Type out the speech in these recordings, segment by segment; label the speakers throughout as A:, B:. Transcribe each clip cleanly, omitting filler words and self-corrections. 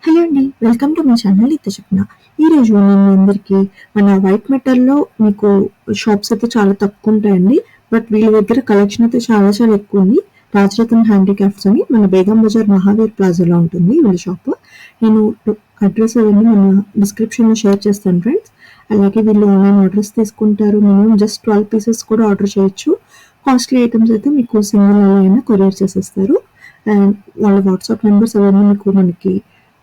A: Hello అండి, welcome to my channel నిత్య చెప్పిన. ఈరోజు నేను మీ అందరికీ మన వైట్ మెటల్లో మీకు షాప్స్ అయితే చాలా తక్కువ ఉంటాయండి. బట్ వీళ్ళ దగ్గర కలెక్షన్ అయితే చాలా చాలా ఎక్కువ ఉంది. రాజరత్న హ్యాండీక్రాఫ్ట్స్ అని మన బేగం బజార్ మహావీర్ ప్లాజాలో ఉంటుంది వీళ్ళ షాప్. నేను అడ్రస్ అవన్నీ మన డిస్క్రిప్షన్లో షేర్ చేస్తాను ఫ్రెండ్స్. అలాగే వీళ్ళు ఆన్లైన్ ఆర్డర్స్ తీసుకుంటారు. మినిమం జస్ట్ 12 పీసెస్ కూడా ఆర్డర్ చేయొచ్చు. కాస్ట్లీ ఐటమ్స్ అయితే మీకు సింగిల్ అలా అయినా కొరియర్ చేసేస్తారు. అండ్ వాళ్ళ వాట్సాప్ నెంబర్స్ అవన్నీ మీకు మనకి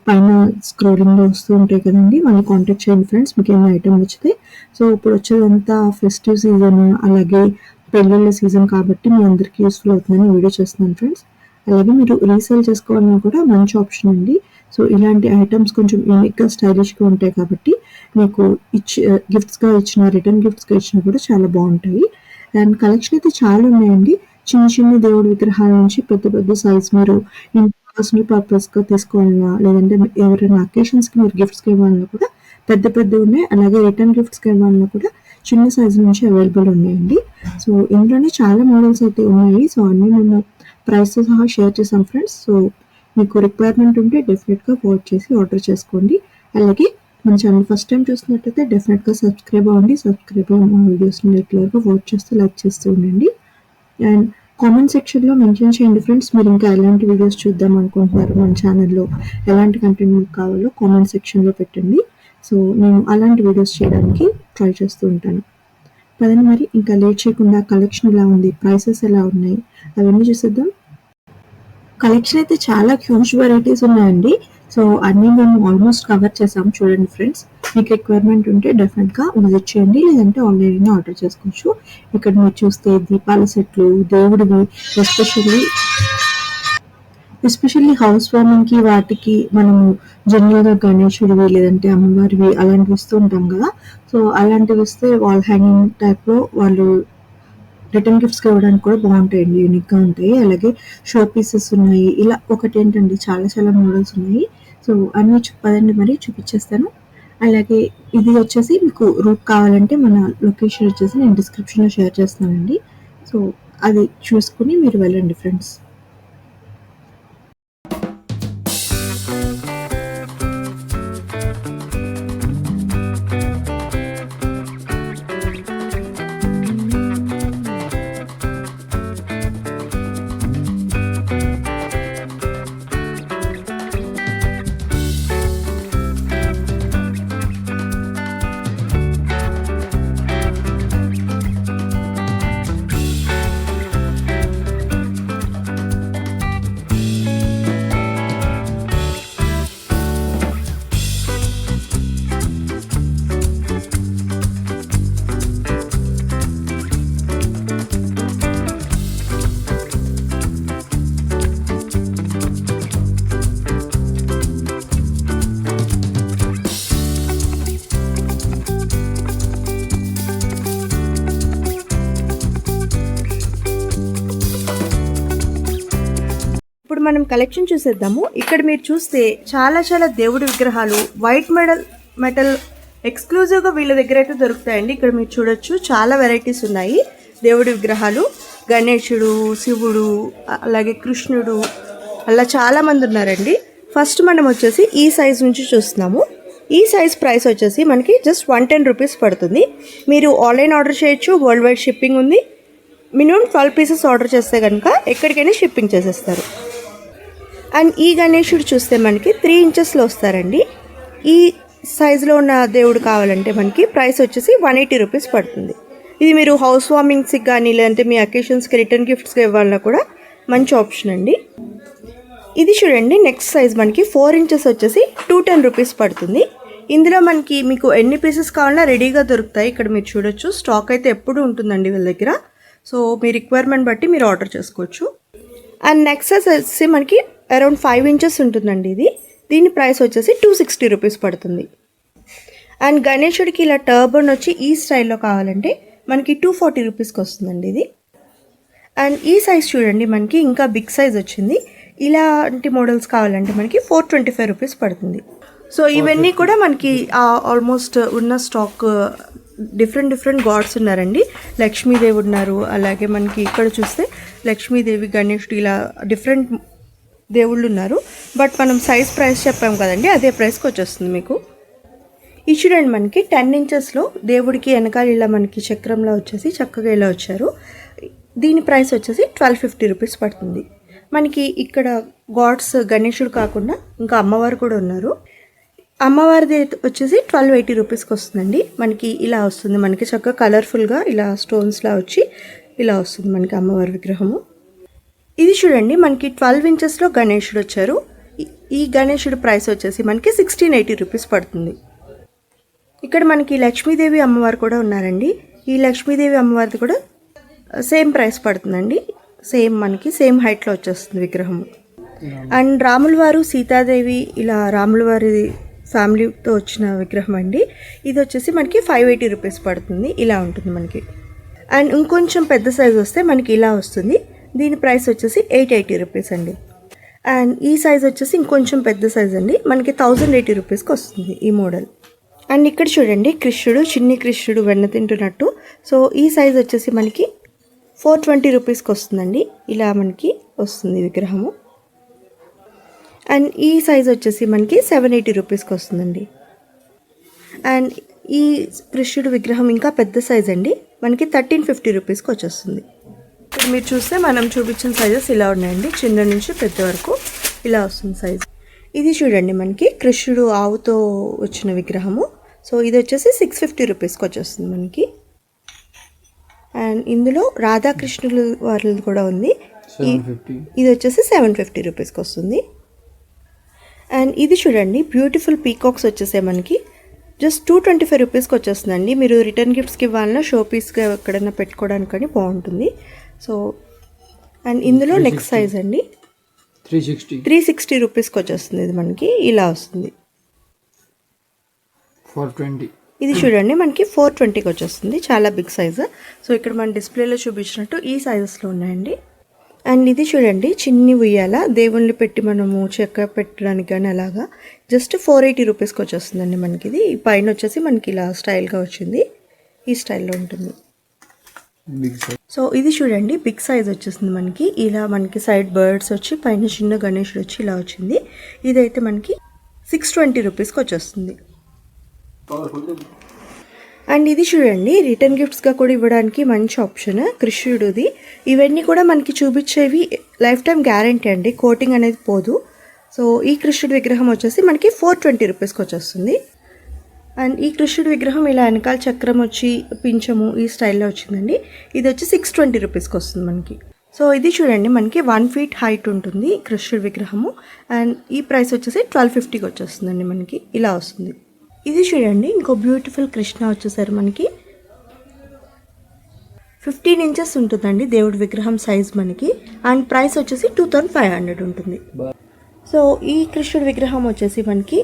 A: పైన స్క్రోలింగ్లో వస్తూ ఉంటాయి కదండి, వాళ్ళని కాంటాక్ట్ చేయండి ఫ్రెండ్స్ మీకు ఏమైనా ఐటమ్ నచ్చితే. సో ఇప్పుడు వచ్చేదంతా ఫెస్టివ్ సీజన్, అలాగే పెళ్ళిళ్ళ సీజన్ కాబట్టి మీ అందరికీ యూస్ఫుల్ అవుతుందని వీడియో చేస్తున్నాను ఫ్రెండ్స్. అలాగే మీరు రీసేల్ చేసుకోవాలన్నా కూడా మంచి ఆప్షన్ అండి. సో ఇలాంటి ఐటమ్స్ కొంచెం యూనిక్గా స్టైలిష్గా ఉంటాయి కాబట్టి మీకు గిఫ్ట్స్గా ఇచ్చిన, రిటర్న్ గిఫ్ట్స్గా ఇచ్చినా కూడా చాలా బాగుంటాయి. అండ్ కలెక్షన్ అయితే చాలా ఉన్నాయండి. చిన్న చిన్న దేవుడి విగ్రహాల నుంచి పెద్ద పెద్ద సైజ్ మీరు పర్సనల్ పర్పస్గా తీసుకోవాలన్నా, లేదంటే ఎవరైనా అకేషన్స్కి మీరు గిఫ్ట్స్కి ఇవ్వాలన్నా కూడా పెద్ద పెద్దవి ఉన్నాయి. అలాగే రిటర్న్ గిఫ్ట్స్కి ఇవ్వాలన్నా కూడా చిన్న సైజు నుంచి అవైలబుల్ ఉన్నాయండి. సో ఇందులోనే చాలా మోడల్స్ అయితే ఉన్నాయి. సో అన్నీ మేము ప్రైస్తో సహా షేర్ చేసాం ఫ్రెండ్స్. సో మీకు రిక్వైర్మెంట్ ఉంటే డెఫినెట్గా వాచ్ చేసి ఆర్డర్ చేసుకోండి. అలాగే మన ఛానల్ ఫస్ట్ టైం చూసినట్టయితే డెఫినెట్గా సబ్స్క్రైబ్ అవ్వండి. సబ్స్క్రైబ్ అయ్యి మా వీడియోస్ని రెగ్యులర్గా వాచ్ చేస్తూ లైక్ చేస్తూ ఉండండి. అండ్ కామెంట్ సెక్షన్లో మెన్షన్ చేయండి ఫ్రెండ్స్, మీరు ఇంకా ఎలాంటి వీడియోస్ చూద్దాం అనుకుంటున్నారు, మన ఛానల్లో ఎలాంటి కంటెంట్ మీకు కావాలో కామెంట్ సెక్షన్లో పెట్టండి. సో నేను అలాంటి వీడియోస్ చేయడానికి ట్రై చేస్తూ ఉంటాను. పదండి మరి ఇంకా లేట్ చేయకుండా కలెక్షన్ ఎలా ఉంది, ప్రైసెస్ ఎలా ఉన్నాయి అవన్నీ చూసేద్దాం. కలెక్షన్ అయితే చాలా హ్యూజ్ వెరైటీస్ ఉన్నాయండి. సో అన్నీ మేము ఆల్మోస్ట్ కవర్ చేసాం. చూడండి ఫ్రెండ్స్, మీకు రిక్వైర్మెంట్ ఉంటే డెఫినెట్గా విజిట్ చేయండి, లేదంటే ఆన్లైన్ ఆర్డర్ చేసుకోవచ్చు. ఇక్కడ మీరు చూస్తే దీపాల సెట్లు, దేవుడివి, ఎస్పెషల్లీ హౌస్ వార్మింగ్కి వాటికి మనము జనరల్గా గణేశుడివి లేదంటే అమ్మవారివి అలాంటివి ఇస్తూ ఉంటాం కదా. సో అలాంటివి ఇస్తే వాల్ హ్యాంగింగ్ టైప్లో వాళ్ళు రిటర్న్ గిఫ్ట్స్కి ఇవ్వడానికి కూడా బాగుంటాయండి, యూనిక్గా ఉంటాయి. అలాగే షో పీసెస్ ఉన్నాయి. ఇలా ఒకటి ఏంటండి, చాలా చాలా మోడల్స్ ఉన్నాయి. సో అన్నీ పదండి మరి చూపించేస్తాను. అలాగే ఇది వచ్చేసి మీకు రూట్ కావాలంటే మన లొకేషన్ వచ్చేసి నేను డిస్క్రిప్షన్లో షేర్ చేస్తానండి. సో అది చూసుకుని మీరు వెళ్ళండి ఫ్రెండ్స్.
B: ఇప్పుడు మనం కలెక్షన్ చూసేద్దాము. ఇక్కడ మీరు చూస్తే చాలా చాలా దేవుడి విగ్రహాలు వైట్ మెటల్ ఎక్స్క్లూజివ్గా వీళ్ళ దగ్గర అయితే దొరుకుతాయండి. ఇక్కడ మీరు చూడొచ్చు చాలా వెరైటీస్ ఉన్నాయి. దేవుడి విగ్రహాలు గణేశుడు, శివుడు, అలాగే కృష్ణుడు, అలా చాలామంది ఉన్నారండి. ఫస్ట్ మనం వచ్చేసి ఈ సైజ్ నుంచి చూస్తున్నాము. ఈ సైజ్ ప్రైస్ వచ్చేసి మనకి జస్ట్ 110 రూపీస్ పడుతుంది. మీరు ఆన్లైన్ ఆర్డర్ చేయొచ్చు, వరల్డ్ వైడ్ షిప్పింగ్ ఉంది. మినిమం 12 పీసెస్ ఆర్డర్ చేస్తే కనుక ఎక్కడికైనా షిప్పింగ్ చేసేస్తారు. అండ్ ఈ గణేశుడు చూస్తే మనకి 3 ఇంచెస్లో వస్తారండి. ఈ సైజులో ఉన్న దేవుడు కావాలంటే మనకి ప్రైస్ వచ్చేసి 180 రూపీస్ పడుతుంది. ఇది మీరు హౌస్ వార్మింగ్స్కి కానీ లేదంటే మీ అకేషన్స్కి రిటర్న్ గిఫ్ట్స్కి ఇవ్వాలన్నా కూడా మంచి ఆప్షన్ అండి. ఇది చూడండి, నెక్స్ట్ సైజ్ మనకి 4 ఇంచెస్ వచ్చేసి 210 రూపీస్ పడుతుంది. ఇందులో మనకి మీకు ఎన్ని పీసెస్ కావాలన్నా రెడీగా దొరుకుతాయి. ఇక్కడ మీరు చూడొచ్చు, స్టాక్ అయితే ఎప్పుడు ఉంటుందండి వీళ్ళ దగ్గర. సో మీ రిక్వైర్మెంట్ బట్టి మీరు ఆర్డర్ చేసుకోవచ్చు. అండ్ నెక్స్ట్ సైజ్ వచ్చేసి మనకి అరౌండ్ 5 ఇంచెస్ ఉంటుందండి. దీని ప్రైస్ వచ్చేసి 260 రూపీస్ పడుతుంది. అండ్ గణేశుడికి ఇలా టర్బన్ వచ్చి ఈ స్టైల్లో కావాలంటే మనకి 240 రూపీస్కి వస్తుందండి ఇది. అండ్ ఈ సైజ్ చూడండి, మనకి ఇంకా బిగ్ సైజ్ వచ్చింది. ఇలాంటి మోడల్స్ కావాలంటే మనకి 425 రూపీస్ పడుతుంది. సో ఇవన్నీ కూడా మనకి ఆల్మోస్ట్ ఉన్న స్టాక్. డిఫరెంట్ గాడ్స్ ఉన్నారండి. లక్ష్మీదేవి ఉన్నారు, అలాగే మనకి ఇక్కడ చూస్తే లక్ష్మీదేవి, గణేశుడు, ఇలా డిఫరెంట్ దేవుళ్ళు ఉన్నారు. బట్ మనం సైజ్ ప్రైస్ చెప్పాం కదండి, అదే ప్రైస్కి వచ్చేస్తుంది మీకు. ఇది చూడండి, మనకి 10 ఇంచెస్లో దేవుడికి వెనకాల ఇలా మనకి చక్రంలో వచ్చేసి చక్కగా ఇలా వచ్చారు. దీని ప్రైస్ వచ్చేసి 1250 రూపీస్ పడుతుంది. మనకి ఇక్కడ గాడ్స్ గణేశుడు కాకుండా ఇంకా అమ్మవారు కూడా ఉన్నారు. అమ్మవారిది వచ్చేసి 1280 రూపీస్కి వస్తుందండి. మనకి ఇలా వస్తుంది, మనకి చక్కగా కలర్ఫుల్గా ఇలా స్టోన్స్లా వచ్చి ఇలా వస్తుంది మనకి అమ్మవారి విగ్రహము. ఇది చూడండి, మనకి 12 ఇంచెస్లో గణేశుడు వచ్చారు. ఈ గణేశుడు ప్రైస్ వచ్చేసి మనకి 1680 రూపీస్ పడుతుంది. ఇక్కడ మనకి లక్ష్మీదేవి అమ్మవారు కూడా ఉన్నారండి. ఈ లక్ష్మీదేవి అమ్మవారిది కూడా సేమ్ ప్రైస్ పడుతుందండి. సేమ్ మనకి సేమ్ హైట్లో వచ్చేస్తుంది విగ్రహము. అండ్ రాముల వారు సీతాదేవి ఇలా రాముల వారి ఫ్యామిలీతో వచ్చిన విగ్రహం అండి. ఇది వచ్చేసి మనకి 580 రూపీస్ పడుతుంది. ఇలా ఉంటుంది మనకి. అండ్ ఇంకొంచెం పెద్ద సైజ్ వస్తే మనకి ఇలా వస్తుంది. దీని ప్రైస్ వచ్చేసి 880 రూపీస్ అండి. అండ్ ఈ సైజ్ వచ్చేసి ఇంకొంచెం పెద్ద సైజ్ అండి, మనకి 1080 రూపీస్కి వస్తుంది ఈ మోడల్. అండ్ ఇక్కడ చూడండి, కృష్ణుడు, చిన్ని కృష్ణుడు వెన్న తింటున్నట్టు. సో ఈ సైజ్ వచ్చేసి మనకి 420 రూపీస్కి వస్తుందండి. ఇలా మనకి వస్తుంది విగ్రహము. అండ్ ఈ సైజ్ వచ్చేసి మనకి 780 రూపీస్కి వస్తుందండి. అండ్ ఈ కృష్ణుడు విగ్రహం ఇంకా పెద్ద సైజ్ అండి, మనకి 1350 రూపీస్కి వచ్చేస్తుంది. ఇప్పుడు మీరు చూస్తే మనం చూపించిన సైజెస్ ఇలా ఉన్నాయండి, చిన్న నుంచి పెద్ద వరకు ఇలా వస్తుంది సైజ్. ఇది చూడండి, మనకి కృష్ణుడు ఆవుతో వచ్చిన విగ్రహము. సో ఇది వచ్చేసి 650 రూపీస్కి వచ్చేస్తుంది మనకి. అండ్ ఇందులో రాధాకృష్ణుల వారిది కూడా ఉంది. ఇది వచ్చేసి 750 రూపీస్కి వస్తుంది. అండ్ ఇది చూడండి, బ్యూటిఫుల్ పీకాక్స్ వచ్చేసాయి మనకి జస్ట్ 225 రూపీస్కి వచ్చేస్తుందండి. మీరు రిటర్న్ గిఫ్ట్స్కి ఇవ్వాలన్నా షో పీస్గా ఎక్కడైనా పెట్టుకోవడానికి కానీ బాగుంటుంది. సో అండ్ ఇందులో నెక్స్ట్ సైజ్ అండి 360 రూపీస్కి వచ్చేస్తుంది. ఇది మనకి ఇలా వస్తుంది.
C: 420.
B: ఇది చూడండి, మనకి 420కి వచ్చేస్తుంది, చాలా బిగ్ సైజు. సో ఇక్కడ మన డిస్ప్లేలో చూపించినట్టు ఈ సైజెస్లో ఉన్నాయండి. అండ్ ఇది చూడండి, చిన్ని ఉయ్యాల దేవుళ్ళు పెట్టి మనము చెక్క పెట్టడానికి కానీ అలాగా జస్ట్ 480 రూపీస్కి వచ్చేస్తుందండి మనకి. ఇది పైన వచ్చేసి మనకి ఇలా స్టైల్గా వచ్చింది, ఈ స్టైల్లో ఉంటుంది. సో ఇది చూడండి, బిగ్ సైజ్ వచ్చేసింది మనకి. ఇలా మనకి సైడ్ బర్డ్స్ వచ్చి పైన చిన్న గణేశుడు వచ్చి ఇలా వచ్చింది. ఇదైతే మనకి 620 రూపీస్కి వచ్చేస్తుంది. అండ్ ఇది చూడండి, రిటర్న్ గిఫ్ట్స్గా కూడా ఇవ్వడానికి మంచి ఆప్షన్ కృష్ణుడిది. ఇవన్నీ కూడా మనకి చూపించేవి లైఫ్ టైం గ్యారంటీ అండి, కోటింగ్ అనేది పోదు. సో ఈ కృష్ణుడి విగ్రహం వచ్చేసి మనకి 420 రూపీస్కి వచ్చేస్తుంది. అండ్ ఈ కృష్ణుడి విగ్రహం ఇలా వెనకాల చక్రం వచ్చి పింఛము ఈ స్టైల్లో వచ్చిందండి. ఇది వచ్చి 620 రూపీస్కి వస్తుంది మనకి. సో ఇది చూడండి, మనకి 1 feet హైట్ ఉంటుంది కృష్ణుడి విగ్రహము. అండ్ ఈ ప్రైస్ వచ్చేసి 1250కి వచ్చేస్తుందండి మనకి, ఇలా వస్తుంది. ఇది చూడండి, ఇంకో బ్యూటిఫుల్ కృష్ణ వచ్చేసారు మనకి. 15 ఇంచెస్ ఉంటుందండి దేవుడి విగ్రహం సైజ్ మనకి. అండ్ ప్రైస్ వచ్చేసి 2500 ఉంటుంది. సో ఈ కృష్ణుడి విగ్రహం వచ్చేసి మనకి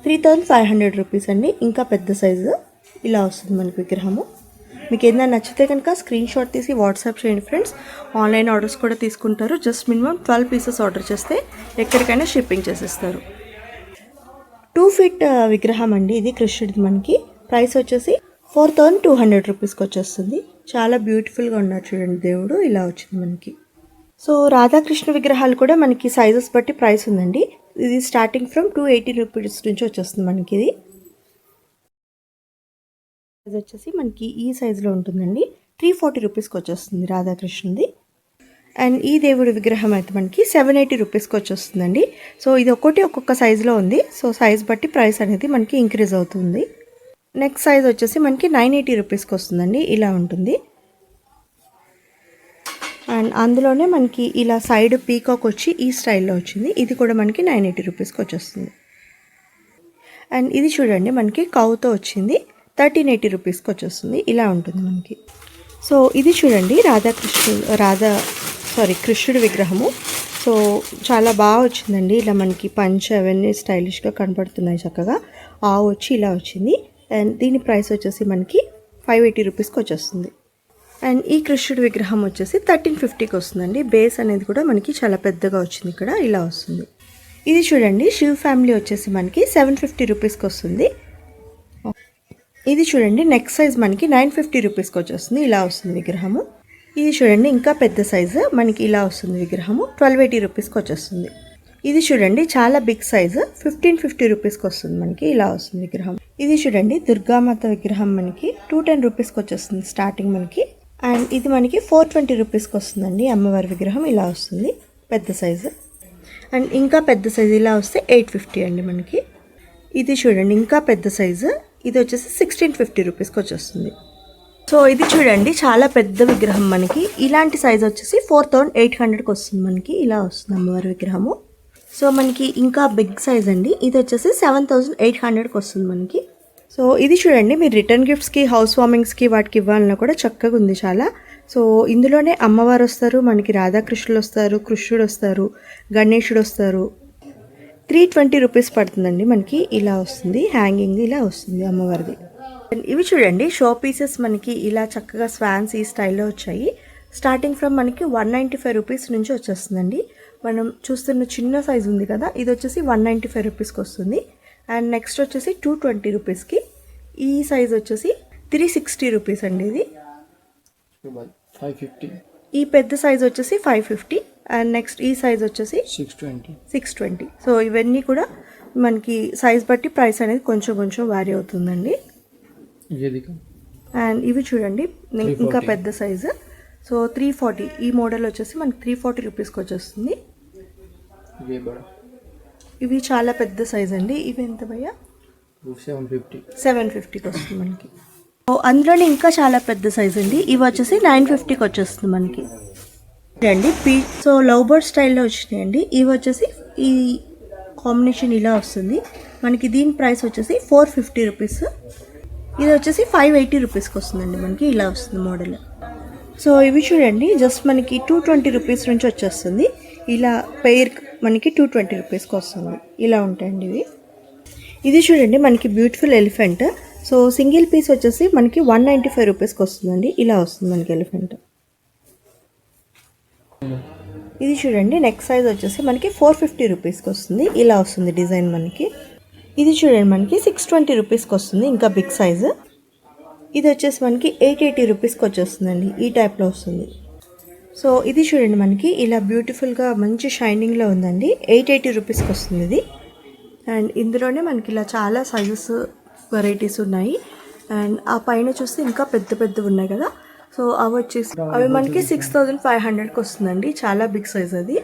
B: 3500 రూపీస్ అండి, ఇంకా పెద్ద సైజు ఇలా వస్తుంది మనకి విగ్రహము. మీకు ఏదైనా నచ్చితే కనుక స్క్రీన్ షాట్ తీసి వాట్సాప్ చేయండి ఫ్రెండ్స్. ఆన్లైన్ ఆర్డర్స్ కూడా తీసుకుంటారు. జస్ట్ మినిమం 12 పీసెస్ ఆర్డర్ చేస్తే ఎక్కడికైనా షిప్పింగ్ చేసేస్తారు. 2 feet విగ్రహం అండి ఇది కృష్ణుడిది మనకి. ప్రైస్ వచ్చేసి 4200 రూపీస్కి వచ్చేస్తుంది. చాలా బ్యూటిఫుల్గా ఉన్నారు చూడండి దేవుడు, ఇలా వచ్చింది మనకి. సో రాధాకృష్ణ విగ్రహాలు కూడా మనకి సైజెస్ బట్టి ప్రైస్ ఉందండి. ఇది స్టార్టింగ్ ఫ్రమ్ 280 రూపీస్ నుంచి వచ్చేస్తుంది మనకి. ఇది వచ్చేసి మనకి ఈ సైజులో ఉంటుందండి. 340 రూపీస్కి వచ్చేస్తుంది రాధాకృష్ణది. అండ్ ఈ దేవుడి విగ్రహం అయితే మనకి 780 రూపీస్కి వచ్చేస్తుందండి. సో ఇది ఒక్కొక్క సైజులో ఉంది. సో సైజ్ బట్టి ప్రైస్ అనేది మనకి ఇంక్రీజ్ అవుతుంది. నెక్స్ట్ సైజ్ వచ్చేసి మనకి 980 రూపీస్కి వస్తుందండి, ఇలా ఉంటుంది. అండ్ అందులోనే మనకి ఇలా సైడ్ పీకాక్ వచ్చి ఈ స్టైల్లో వచ్చింది. ఇది కూడా మనకి 980 రూపీస్కి వచ్చేస్తుంది. అండ్ ఇది చూడండి, మనకి కౌతో వచ్చింది, 1380 రూపీస్కి వచ్చేస్తుంది, ఇలా ఉంటుంది మనకి. సో ఇది చూడండి కృష్ణుడి విగ్రహము. సో చాలా బాగా వచ్చిందండి, ఇలా మనకి పంచ అవన్నీ స్టైలిష్గా కనపడుతున్నాయి చక్కగా. ఆవు వచ్చి ఇలా వచ్చింది. అండ్ దీని ప్రైస్ వచ్చేసి మనకి 580 రూపీస్కి వచ్చేస్తుంది. అండ్ ఈ కృష్ణుడి విగ్రహం వచ్చేసి 1350కి వస్తుందండి. బేస్ అనేది కూడా మనకి చాలా పెద్దగా వచ్చింది, ఇక్కడ ఇలా వస్తుంది. ఇది చూడండి, శివ్ ఫ్యామిలీ వచ్చేసి మనకి 750 రూపీస్కి వస్తుంది. ఇది చూడండి, నెక్స్ట్ సైజ్ మనకి 950 రూపీస్కి వచ్చేస్తుంది, ఇలా వస్తుంది విగ్రహము. ఇది చూడండి ఇంకా పెద్ద సైజు మనకి ఇలా వస్తుంది విగ్రహము 1280 రూపీస్కి వచ్చేస్తుంది. ఇది చూడండి చాలా బిగ్ సైజు 1550 రూపీస్కి వస్తుంది మనకి ఇలా వస్తుంది విగ్రహం. ఇది చూడండి దుర్గామాత విగ్రహం మనకి 210 రూపీస్కి వచ్చేస్తుంది స్టార్టింగ్ మనకి. అండ్ ఇది మనకి 420 రూపీస్కి వస్తుందండి అమ్మవారి విగ్రహం ఇలా వస్తుంది పెద్ద సైజు. అండ్ ఇంకా పెద్ద సైజు ఇలా వస్తే 850 అండి మనకి. ఇది చూడండి ఇంకా పెద్ద సైజు ఇది వచ్చేసి 1650 రూపీస్కి వచ్చేస్తుంది. సో ఇది చూడండి చాలా పెద్ద విగ్రహం మనకి ఇలాంటి సైజ్ వచ్చేసి 4800కి వస్తుంది మనకి ఇలా వస్తుంది అమ్మవారి విగ్రహము. సో మనకి ఇంకా బిగ్ సైజ్ అండి ఇది వచ్చేసి 7800కి వస్తుంది మనకి. సో ఇది చూడండి మీరు రిటర్న్ గిఫ్ట్స్కి హౌస్ వార్మింగ్స్కి వాటికి ఇవ్వాలన్నా కూడా చక్కగా ఉంది చాలా. సో ఇందులోనే అమ్మవారు వస్తారు మనకి రాధాకృష్ణులు వస్తారు కృష్ణుడు వస్తారు గణేశుడు వస్తారు. 320 రూపీస్ పడుతుందండి మనకి ఇలా వస్తుంది హ్యాంగింగ్ ఇలా వస్తుంది అమ్మవారిది. ఇవి చూడండి షో పీసెస్ మనకి ఇలా చక్కగా స్వాన్స్ ఈ స్టైల్లో వచ్చాయి. స్టార్టింగ్ ఫ్రమ్ మనకి 195 రూపీస్ నుంచి వచ్చేస్తుందండి. మనం చూస్తున్న చిన్న సైజ్ ఉంది కదా ఇది వచ్చేసి 195 రూపీస్కి వస్తుంది. అండ్ నెక్స్ట్ వచ్చేసి 220 రూపీస్కి. ఈ సైజ్ వచ్చేసి 360 రూపీస్ అండి ఇది.
C: 550.
B: ఈ పెద్ద సైజ్ వచ్చేసి 550 అండ్ నెక్స్ట్ ఈ సైజ్ వచ్చేసి 620. సో ఇవన్నీ కూడా మనకి సైజ్ బట్టి ప్రైస్ అనేది కొంచెం కొంచెం వ్యారీ అవుతుందండి. అండ్ ఇవి చూడండి ఇంకా పెద్ద సైజు సో 340 ఈ మోడల్ వచ్చేసి మనకి 340 రూపీస్కి వచ్చేస్తుంది. ఇవి చాలా పెద్ద సైజ్ అండి ఇవి ఎంత భయ్యా 750కి వస్తుంది మనకి. అందులోనే ఇంకా చాలా పెద్ద సైజ్ అండి ఇవి వచ్చేసి 950కి వచ్చేస్తుంది మనకి అండి. సో లవ్ బర్డ్ స్టైల్లో వచ్చినాయండి ఇవి వచ్చేసి ఈ కాంబినేషన్ ఇలా వస్తుంది మనకి. దీని ప్రైస్ వచ్చేసి 450 రూపీస్. ఇది వచ్చేసి 580 రూపీస్కి వస్తుందండి మనకి ఇలా వస్తుంది మోడల్. సో ఇవి చూడండి జస్ట్ మనకి 220 రూపీస్ నుంచి వచ్చేస్తుంది ఇలా పెయిర్ మనకి 220 రూపీస్కి వస్తుంది ఇలా ఉంటాయండి ఇవి. ఇది చూడండి మనకి beautiful elephant. So single piece వచ్చేసి మనకి 195 రూపీస్కి వస్తుందండి ఇలా వస్తుంది మనకి ఎలిఫెంట్. ఇది చూడండి నెక్స్ట్ సైజ్ వచ్చేసి మనకి 450 రూపీస్కి వస్తుంది ఇలా వస్తుంది డిజైన్ మనకి. ఇది చూడండి మనకి 620 రూపీస్కి వస్తుంది ఇంకా బిగ్ సైజు. ఇది వచ్చేసి మనకి 880 రూపీస్కి వచ్చేస్తుందండి ఈ టైప్లో వస్తుంది. సో ఇది చూడండి మనకి ఇలా బ్యూటిఫుల్గా మంచి షైనింగ్లో ఉందండి 880 రూపీస్కి వస్తుంది ఇది. అండ్ ఇందులోనే మనకి ఇలా చాలా సైజెస్ వెరైటీస్ ఉన్నాయి. అండ్ ఆ పైన చూస్తే ఇంకా పెద్ద పెద్దవి ఉన్నాయి కదా సో అవి వచ్చేసి అవి మనకి 6500కి వస్తుందండి చాలా బిగ్ సైజ్ అది.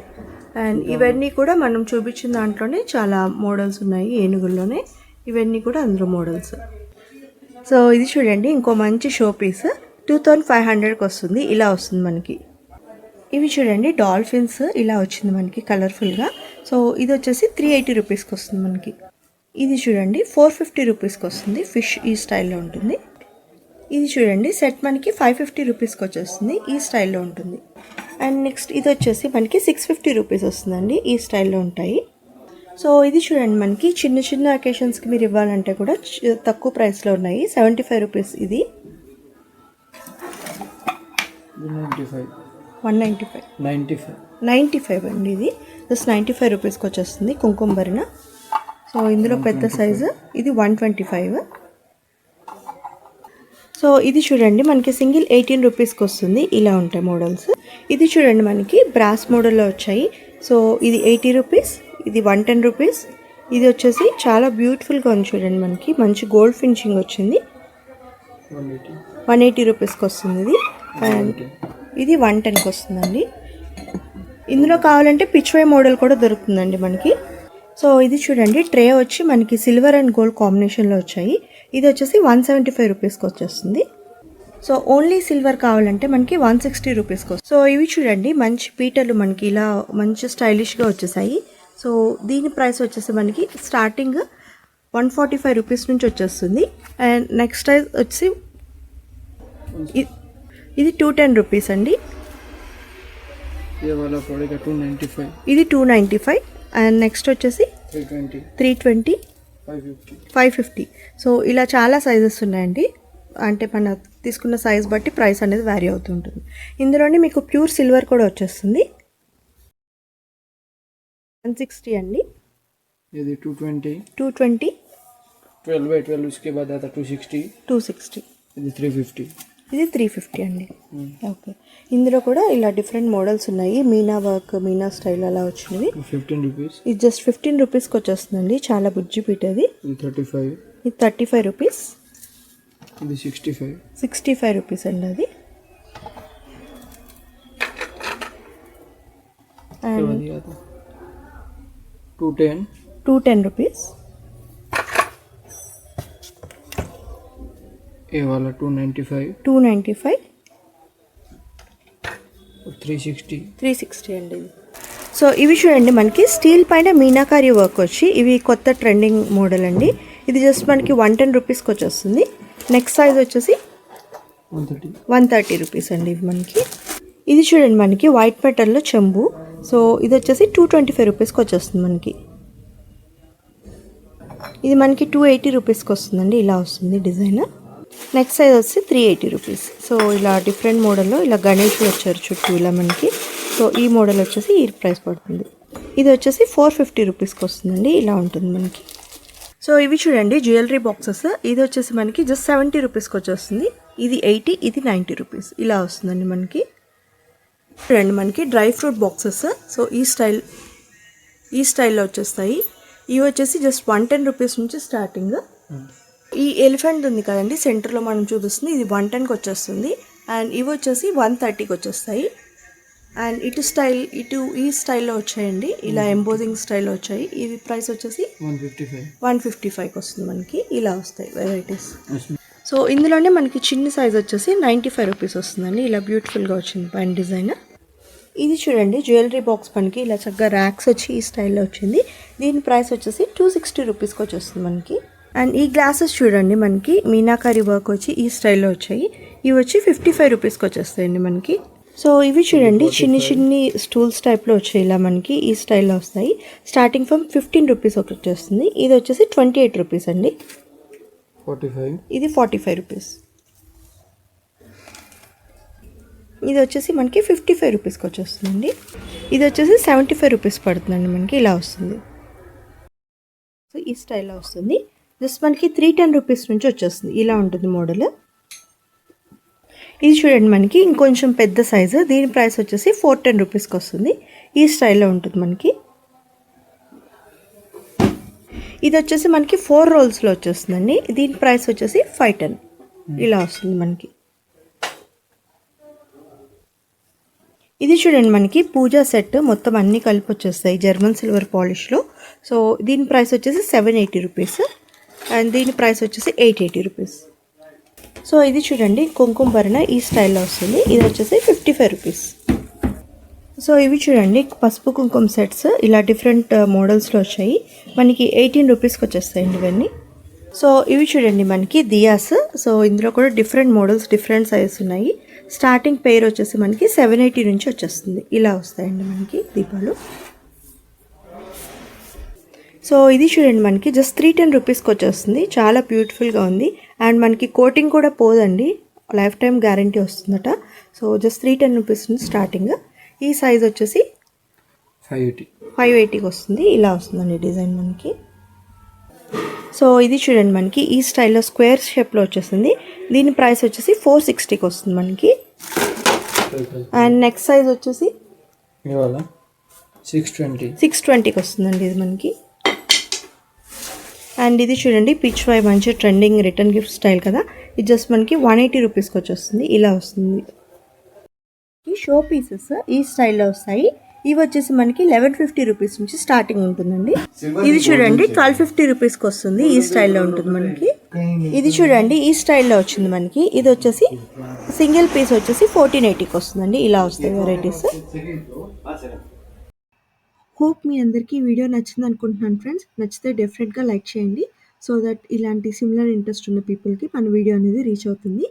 B: అండ్ ఇవన్నీ కూడా మనం చూపించిన దాంట్లోనే చాలా మోడల్స్ ఉన్నాయి ఏనుగుల్లోనే ఇవన్నీ కూడా అందులో మోడల్స్. సో ఇది చూడండి ఇంకో మంచి షో పీస్ 2500కి వస్తుంది ఇలా వస్తుంది మనకి. ఇవి చూడండి డాల్ఫిన్స్ ఇలా వచ్చింది మనకి కలర్ఫుల్గా. సో ఇది వచ్చేసి 380 రూపీస్కి వస్తుంది మనకి. ఇది చూడండి 450 రూపీస్కి వస్తుంది ఫిష్ ఈ స్టైల్లో ఉంటుంది. ఇది చూడండి సెట్ మనకి 550 రూపీస్కి వచ్చేస్తుంది ఈ స్టైల్లో ఉంటుంది. అండ్ నెక్స్ట్ ఇది వచ్చేసి మనకి 650 రూపీస్ వస్తుందండి ఈ స్టైల్లో ఉంటాయి. సో ఇది చూడండి మనకి చిన్న చిన్న అకేషన్స్కి మీరు ఇవ్వాలంటే కూడా తక్కువ ప్రైస్లో ఉన్నాయి 75 రూపీస్ ఇది 195 అండి ఇది జస్ట్ 95 రూపీస్కి వచ్చేస్తుంది కుంకుమ భరిన. సో ఇందులో పెద్ద సైజు ఇది 125. సో ఇది చూడండి మనకి సింగిల్ 18 రూపీస్కి వస్తుంది ఇలా ఉంటాయి మోడల్స్. ఇది చూడండి మనకి బ్రాస్ మోడల్లో వచ్చాయి. సో ఇది 80 రూపీస్ ఇది 110 రూపీస్. ఇది వచ్చేసి చాలా బ్యూటిఫుల్గా ఉంది చూడండి మనకి మంచి గోల్డ్ ఫినిషింగ్ వచ్చింది 180 రూపీస్కి వస్తుంది ఇది. అండ్ ఇది 110కి వస్తుందండి. ఇందులో కావాలంటే పిచ్వై మోడల్ కూడా దొరుకుతుందండి మనకి. సో ఇది చూడండి ట్రే వచ్చి మనకి సిల్వర్ అండ్ గోల్డ్ కాంబినేషన్లో వచ్చాయి. ఇది వచ్చేసి 175 రూపీస్కి వచ్చేస్తుంది. సో ఓన్లీ సిల్వర్ కావాలంటే మనకి 160 రూపీస్కి వస్తుంది. సో ఇవి చూడండి మంచి పీటలు మనకి ఇలా మంచి స్టైలిష్గా వచ్చేసాయి. సో దీని ప్రైస్ వచ్చేసి మనకి స్టార్టింగ్ 145 రూపీస్ నుంచి వచ్చేస్తుంది. అండ్ నెక్స్ట్ ప్రైస్ వచ్చి ఇది 210 రూపీస్ అండి. ఇది 295 అండ్ నెక్స్ట్ వచ్చేసి 320 550. సో ఇలా చాలా సైజెస్ ఉన్నాయండి. అంటే మన తీసుకున్న సైజ్ బట్టి ప్రైస్ అనేది వ్యారీ అవుతుంటుంది. ఇందులోనే మీకు ప్యూర్ సిల్వర్ కూడా వచ్చేస్తుంది 160 అండి.
C: ఇది 220 12 by 12 उसके बाद आता 260
B: 260.
C: ఇది 350.
B: ఇది 350 అండి. ఓకే, ఇందులో కూడా ఇలా డిఫరెంట్ మోడల్స్ ఉన్నాయి. మీనా వర్క్, మీనా స్టైల్ అలా వచ్చినవి.
C: 15 rupees.
B: ఇది జస్ట్ 15 రూపీస్కి వచ్చేస్తుందండి. చాలా బుజ్జి పీట ఇది.
C: ఇది 35.
B: ఇది 35 రూపీస్.
C: ఇది 65.
B: 65 రూపీస్ అండి అది. అండ్
C: అది కాదు 210.
B: 210 రూపీస్.
C: ఏ वाला 295.
B: 295.
C: 360.
B: 360 అండి ఇది. సో ఇవి చూడండి, మనకి స్టీల్ పైన మీనాకారి వర్క్ వచ్చి ఇవి కొత్త ట్రెండింగ్ మోడల్ అండి. ఇది జస్ట్ మనకి 110 రూపీస్కి వచ్చేస్తుంది. నెక్స్ట్ సైజ్ వచ్చేసి
C: 130.
B: 130 రూపీస్ అండి ఇవి మనకి. ఇది చూడండి, మనకి వైట్ మెటల్లో చెంబు. సో ఇది వచ్చేసి 225 రూపీస్కి వచ్చేస్తుంది మనకి. ఇది మనకి 280 రూపీస్కి వస్తుందండి. ఇలా వస్తుంది డిజైన్. నెక్స్ట్ సైజ్ వచ్చి 380 రూపీస్. సో ఇలా డిఫరెంట్ మోడల్లో ఇలా గణేష్ వచ్చారు చుట్టూ ఇలా మనకి. సో ఈ మోడల్ వచ్చేసి ఈ ప్రైస్ పడుతుంది. ఇది వచ్చేసి 450 రూపీస్కి వస్తుందండి. ఇలా ఉంటుంది మనకి. సో ఇవి చూడండి జ్యువెలరీ బాక్సెస్. ఇది వచ్చేసి మనకి జస్ట్ 70 రూపీస్కి వచ్చేస్తుంది. ఇది 80, ఇది 90 రూపీస్. ఇలా వస్తుందండి మనకి. చూడండి మనకి డ్రై ఫ్రూట్ బాక్సెస్. సో ఈ స్టైల్లో వచ్చేస్తాయి. ఇవి వచ్చేసి జస్ట్ 110 రూపీస్ నుంచి స్టార్టింగ్. ఈ ఎలిఫెంట్ ఉంది కదండి సెంటర్లో మనం చూపిస్తుంది, ఇది 110కి వచ్చేస్తుంది. అండ్ ఇవి వచ్చేసి 130కి వచ్చేస్తాయి. అండ్ ఇటు ఈ స్టైల్లో వచ్చాయండి, ఇలా ఎంబోజింగ్ స్టైల్లో వచ్చాయి. ఇవి ప్రైస్ వచ్చేసి 155కి వస్తుంది మనకి. ఇలా వస్తాయి వెరైటీస్. సో ఇందులోనే మనకి చిన్న సైజ్ వచ్చేసి 95 రూపీస్ వస్తుందండి. ఇలా బ్యూటిఫుల్గా వచ్చింది పైన డిజైన్. ఇది చూడండి జ్యువెలరీ బాక్స్ మనకి ఇలా చక్కగా ర్యాక్స్ వచ్చి ఈ స్టైల్లో వచ్చింది. దీని ప్రైస్ వచ్చేసి 260 రూపీస్కి వచ్చేస్తుంది మనకి. అండ్ ఈ గ్లాసెస్ చూడండి మనకి మీనాకారి వర్క్ వచ్చి ఈ స్టైల్లో వచ్చాయి. ఇవి వచ్చి 55 రూపీస్కి వచ్చేస్తాయండి మనకి. సో ఇవి చూడండి చిన్ని స్టూల్స్ టైప్లో వచ్చాయి ఇలా మనకి ఈ స్టైల్లో వస్తాయి. స్టార్టింగ్ ఫ్రమ్ 15 రూపీస్ ఒకటి వచ్చేస్తుంది. ఇది వచ్చేసి 28 రూపీస్ అండి.
C: 45.
B: ఇది 45 రూపీస్. ఇది వచ్చేసి మనకి 55 రూపీస్కి వచ్చేస్తుందండి. ఇది వచ్చేసి 75 రూపీస్ పడుతుందండి మనకి. ఇలా వస్తుంది. సో ఈ స్టైల్లో వస్తుంది. జస్ట్ మనకి 310 రూపీస్ నుంచి వచ్చేస్తుంది. ఇలా ఉంటుంది మోడల్. ఇది చూడండి మనకి ఇంకొంచెం పెద్ద సైజు. దీని ప్రైస్ వచ్చేసి 410 రూపీస్కి వస్తుంది. ఈ స్టైల్లో ఉంటుంది మనకి. ఇది వచ్చేసి మనకి 4 రోల్స్లో వచ్చేస్తుందండి. దీని ప్రైస్ వచ్చేసి 510. ఇలా వస్తుంది మనకి. ఇది చూడండి మనకి పూజా సెట్ మొత్తం అన్నీ కలిపి వచ్చేస్తాయి జర్మన్ సిల్వర్ పాలిష్లో. సో దీని ప్రైస్ వచ్చేసి 780 రూపీస్. అండ్ దీని ప్రైస్ వచ్చేసి 880 రూపీస్. సో ఇది చూడండి కుంకుమ భరణ ఈ స్టైల్లో వస్తుంది. ఇది వచ్చేసి 55 రూపీస్. సో ఇవి చూడండి పసుపు కుంకుమ సెట్స్ ఇలా డిఫరెంట్ మోడల్స్లో వచ్చాయి. మనకి 18 రూపీస్కి వచ్చేస్తాయండి ఇవన్నీ. సో ఇవి చూడండి మనకి దియాస్. సో ఇందులో కూడా డిఫరెంట్ మోడల్స్ డిఫరెంట్ సైజెస్ ఉన్నాయి. స్టార్టింగ్ పేర్ వచ్చేసి మనకి 780 నుంచి వచ్చేస్తుంది. ఇలా వస్తాయండి మనకి దీపాలు. సో ఇది చూడండి మనకి జస్ట్ 310 రూపీస్కి వచ్చేస్తుంది. చాలా బ్యూటిఫుల్గా ఉంది. అండ్ మనకి కోటింగ్ కూడా పోదండి, లైఫ్ టైం గ్యారంటీ వస్తుందట. సో జస్ట్ 310 రూపీస్ నుంచి స్టార్టింగ్. ఈ సైజ్ వచ్చేసి 580కి వస్తుంది. ఇలా వస్తుందండి డిజైన్ మనకి. సో ఇది చూడండి మనకి ఈ స్టైల్లో స్క్వేర్ షేప్లో వచ్చేస్తుంది. దీని ప్రైస్ వచ్చేసి 460కి వస్తుంది మనకి. అండ్ నెక్స్ట్ సైజ్ వచ్చేసి 620కి వస్తుందండి ఇది మనకి. అండ్ ఇది చూడండి పిచ్ వై మంచి ట్రెండింగ్ రిటర్న్ గిఫ్ట్ స్టైల్ కదా. ఇది జస్ట్ మనకి 180 రూపీస్కి వచ్చేస్తుంది. ఇలా వస్తుంది. ఈ షో పీసెస్ ఈ స్టైల్లో వస్తాయి. ఇవి వచ్చేసి మనకి 1150 రూపీస్ నుంచి స్టార్టింగ్ ఉంటుందండి. ఇది చూడండి 1250 రూపీస్కి వస్తుంది. ఈ స్టైల్లో ఉంటుంది మనకి. ఇది చూడండి ఈ స్టైల్లో వచ్చింది మనకి. ఇది వచ్చేసి సింగిల్ పీస్ వచ్చేసి 1480కి వస్తుందండి. ఇలా వస్తాయి వెరైటీస్.
A: హోప్ మీ అందరికీ ఈ వీడియో నచ్చింది అనుకుంటున్నాను ఫ్రెండ్స్. నచ్చితే డెఫినెట్గా లైక్ చేయండి. సో దట్ ఇలాంటి సిమిలర్ ఇంట్రెస్ట్ ఉన్న పీపుల్కి మన వీడియో అనేది రీచ్ అవుతుంది.